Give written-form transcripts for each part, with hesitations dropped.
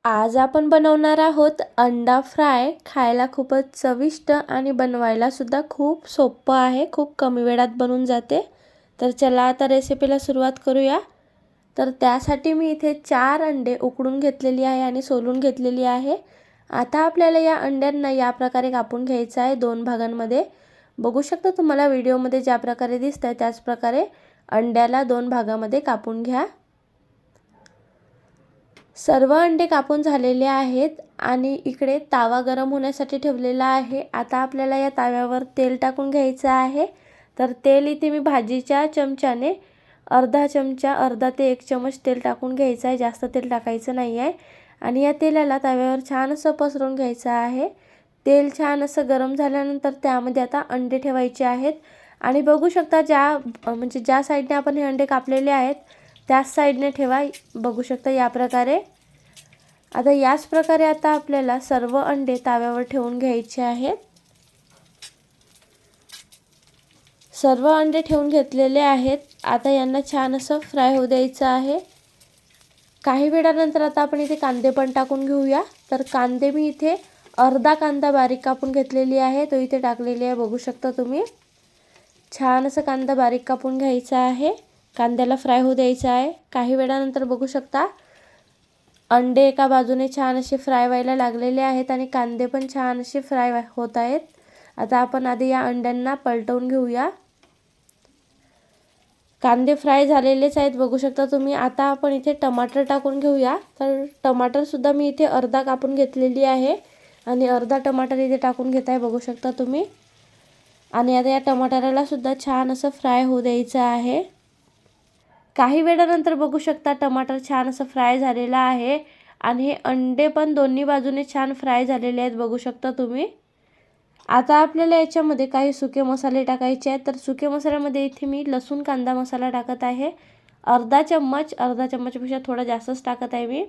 आज आपण बनवणार आहोत अंडा फ्राय। खायला खूपच चविष्ट आणि बनवायला सुद्धा खूप सोपं आहे। खूप कमी वेळात बनून जाते। तर चला आता रेसिपीला सुरुवात करूया। तर त्यासाठी मी इथे 4 अंडे उकडून घेतलेली आहे आणि सोलून घेतलेली आहे। आता आपल्याला या अंड्यांना या प्रकारे कापून घ्यायचं आहे 2 भागांमध्ये। बघू शकता तुम्हाला व्हिडिओमध्ये ज्या प्रकारे दिसतंय त्याच प्रकारे अंड्याला 2 भागामध्ये कापून घ्या। सर्व अंडे कापून झालेले आहेत आणि इकडे तवा गरम होण्यासाठी ठेवलेला आहे। आता आपल्याला या तव्यावर तेल टाकून घ्यायचं आहे। तर तेल इथे मी भाजीच्या चमच्याने अर्धा चमचा, अर्धा ते 1 चमच तेल टाकून घ्यायचं आहे। जास्त तेल टाकायचं नाही आहे आणि या तेलाला तव्यावर छान असं पसरवून घ्यायचं आहे। तेल छान असं गरम झाल्यानंतर त्यामध्ये आता अंडे ठेवायचे आहेत आणि बघू शकता ज्या साईडने आपण हे अंडे कापलेले आहेत त्याच साईडने ठेवा। बघू शकता या प्रकारे। आता याच प्रकारे आता आपल्याला सर्व अंडे तव्यावर ठेवून घ्यायचे आहेत। सर्व अंडे ठेवून घेतलेले आहेत। आता यांना छान असं फ्राय होऊ द्यायचं आहे। काही वेळानंतर आता आपण इथे कांदे पण टाकून घेऊया। तर कांदे मी इथे अर्धा कांदा बारीक कापून घेतलेली आहे, तो इथे टाकलेली आहे। बघू शकता तुम्ही। छान असं कांदा बारीक कापून घ्यायचा आहे। कांद्याला फ्राय होऊ द्यायचा आहे। काही वेळानंतर बघू शकता अंडे एका बाजूने छान असे फ्राय व्हायला लागलेले आहेत आणि कांदे पण छान असे फ्राय होत आहेत। आता आपण आधी या अंड्यांना पलटवून घेऊया। कांदे फ्राय झालेलेच आहेत, बघू शकता तुम्ही। आता आपण इथे टमाटर टाकून घेऊया। तर टमाटर सुद्धा मी इथे अर्धा कापून घेतलेली आहे आणि अर्धा टमाटर इथे टाकून घेत आहे, बघू शकता तुम्ही। आणि आता या टमाटराला सुद्धा छान असं फ्राय होऊ द्यायचं आहे। काही वेळानंतर बघू शकता टमाटर छान असं फ्राय झालेला आहे आणि हे अंडे पण दोन्ही बाजूने छान फ्राय झालेले आहेत, बघू शकता तुम्ही। आता आपल्याला याच्यामध्ये काही सुके मसाले टाकायचे आहेत। तर सुके मसाल्यामध्ये इथे मी लसूण कांदा मसाला टाकत आहे। अर्धा चम्मचपेक्षा थोडा जास्तच टाकत आहे मी।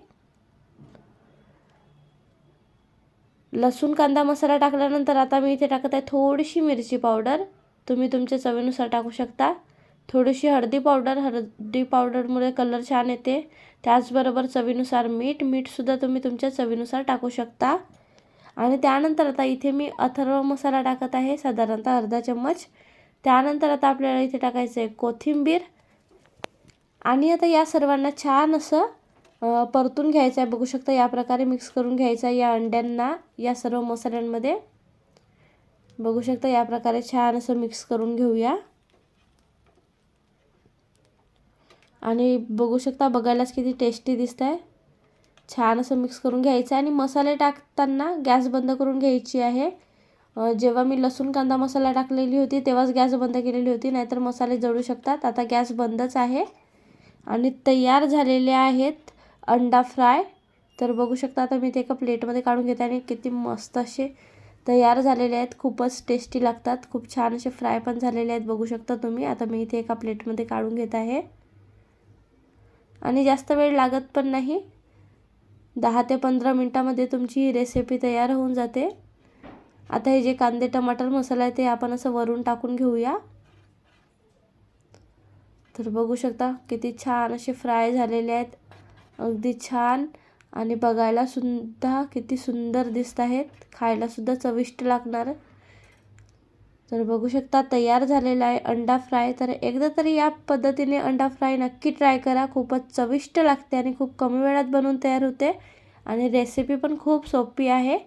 लसूण कांदा मसाला टाकल्यानंतर आता मी इथे टाकत आहे थोडीशी मिरची पावडर, तुम्ही तुमच्या चवीनुसार टाकू शकता। थोडीशी हळदी पावडरमुळे कलर छान येते। त्याचबरोबर चवीनुसार मीठ सुद्धा तुम्ही तुमच्या चवीनुसार टाकू शकता। आणि त्यानंतर आता इथे मी अथर्व मसाला टाकत आहे, साधारणतः अर्धा चम्मच। त्यानंतर आता आपल्याला इथे टाकायचं आहे कोथिंबीर आणि आता या सर्वांना छान असं परतून घ्यायचं आहे। बघू शकता या प्रकारे मिक्स करून घ्यायचं आहे या अंड्यांना या सर्व मसाल्यांमध्ये। बघू शकता या प्रकारे छान असं मिक्स करून घेऊया आणि बघू शकता बघायलाच किती टेस्टी दिसतंय। छान असं मिक्स करून घ्यायचं आहे आणि मसाले टाकताना गॅस बंद करून घ्यायची आहे। जेव्हा मी लसूण कांदा मसाला टाकलेली होती तेव्हाच गॅस बंद केलेली होती, नाहीतर मसाले जळू शकतात। आता गॅस बंदच आहे आणि तयार झालेले आहेत अंडा फ्राय। तर बघू शकता आता मी ते एका प्लेटमध्ये काढून घेते आणि किती मस्त असे तयार झालेले आहेत। खूपच टेस्टी लागतात, खूप छान असे फ्राय पण झालेले आहेत, बघू शकता तुम्ही। आता मी इथे एका प्लेटमध्ये काढून घेत आहे आणि जास्त वेळ लागत पण नाही। 10 ते 15 मिनिटांमध्ये तुमची ही रेसिपी तयार होऊन जाते। आता हे जे कांदे टमाटर मसाला आहे ते आपण असं वरून टाकून घेऊया। तर बघू शकता किती छान असे फ्राय झालेले आहेत, अगदी छान आणि बघायला सुद्धा किती सुंदर दिसत आहेत, खायला सुद्धा चविष्ट लागणार। तर बघू शकता तयार झालेला आहे अंडा फ्राय। तर एकदा तरी या पद्धतीने अंडा फ्राय नक्की ट्राय करा, खूपच चविष्ट लागते आणि खूप कमी वेळात बनवून तयार होते आणि रेसिपी पण खूप सोपी आहे।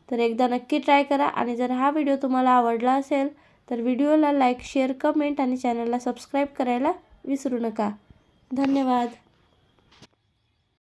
तर एकदा नक्की ट्राय करा आणि जर हा व्हिडिओ तुम्हाला आवडला असेल तर व्हिडिओला लाईक, शेअर, कमेंट आणि चॅनलला सबस्क्राईब करायला विसरू नका। धन्यवाद।